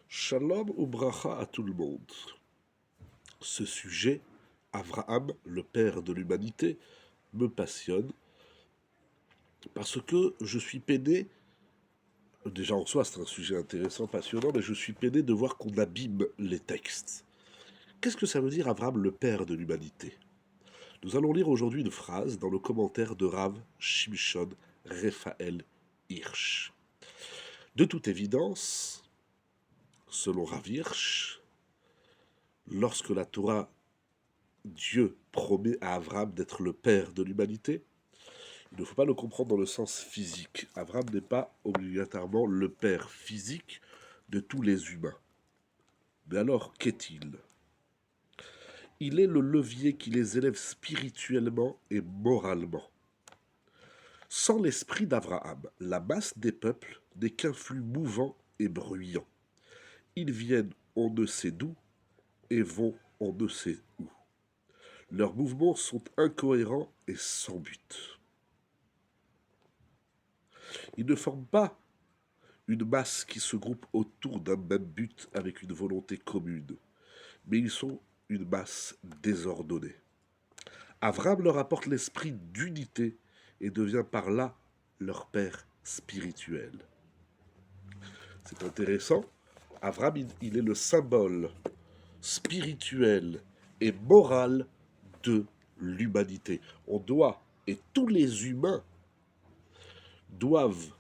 Shalom ou bracha à tout le monde. Ce sujet, Abraham, le père de l'humanité, me passionne parce que je suis peiné, déjà en soi c'est un sujet intéressant, passionnant, mais je suis peiné de voir qu'on abîme les textes. Qu'est-ce que ça veut dire Abraham, le père de l'humanité? Nous allons lire aujourd'hui une phrase dans le commentaire de Rav Shimshon Raphaël Hirsch. De toute évidence, selon Rav Hirsch, lorsque la Torah Dieu promet à Abraham d'être le père de l'humanité, il ne faut pas le comprendre dans le sens physique. Abraham n'est pas obligatoirement le père physique de tous les humains. Mais alors, qu'est-il? Il est le levier qui les élève spirituellement et moralement. Sans l'esprit d'Abraham, la masse des peuples n'est qu'un flux mouvant et bruyant. Ils viennent on ne sait d'où et vont on ne sait où. Leurs mouvements sont incohérents et sans but. Ils ne forment pas une masse qui se groupe autour d'un même but avec une volonté commune, mais ils sont une masse désordonnée. Avram leur apporte l'esprit d'unité et devient par là leur père spirituel. C'est intéressant. Avram, il est le symbole spirituel et moral de l'humanité. On doit, et tous les humains doivent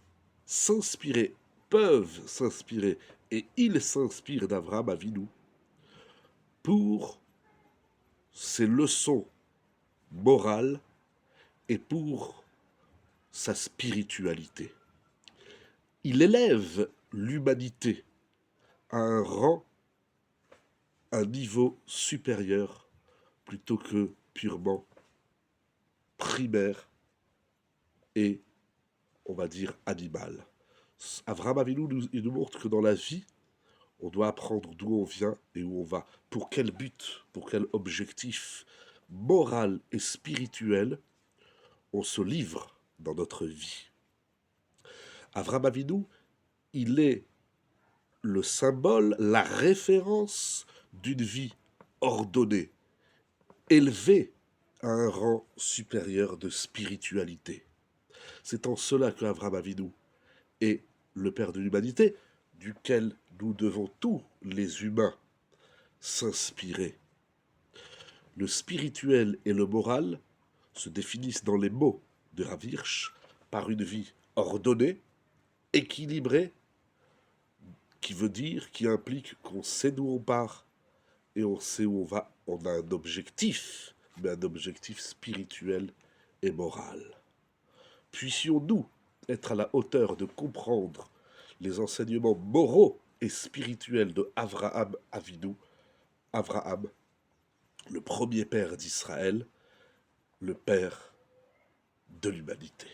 s'inspirer, peuvent s'inspirer, et ils s'inspirent d'Abraham Avinu pour ses leçons morales et pour sa spiritualité. Il élève l'humanité à un rang, un niveau supérieur, plutôt que purement primaire et, on va dire, animal. Abraham Avinu, il nous montre que dans la vie, on doit apprendre d'où on vient et où on va. Pour quel but, pour quel objectif moral et spirituel on se livre dans notre vie. Avraham Avinu, il est le symbole, la référence d'une vie ordonnée, élevée à un rang supérieur de spiritualité. C'est en cela que Avraham Avinu est le père de l'humanité, duquel nous devons tous les humains s'inspirer. Le spirituel et le moral se définissent dans les mots de Rav Hirsch par une vie ordonnée, équilibrée, qui implique qu'on sait d'où on part et on sait où on va. On a un objectif, mais un objectif spirituel et moral. Puissions-nous être à la hauteur de comprendre les enseignements moraux et spirituels de Avraham Avinu, Avraham, le premier père d'Israël, le père de l'humanité.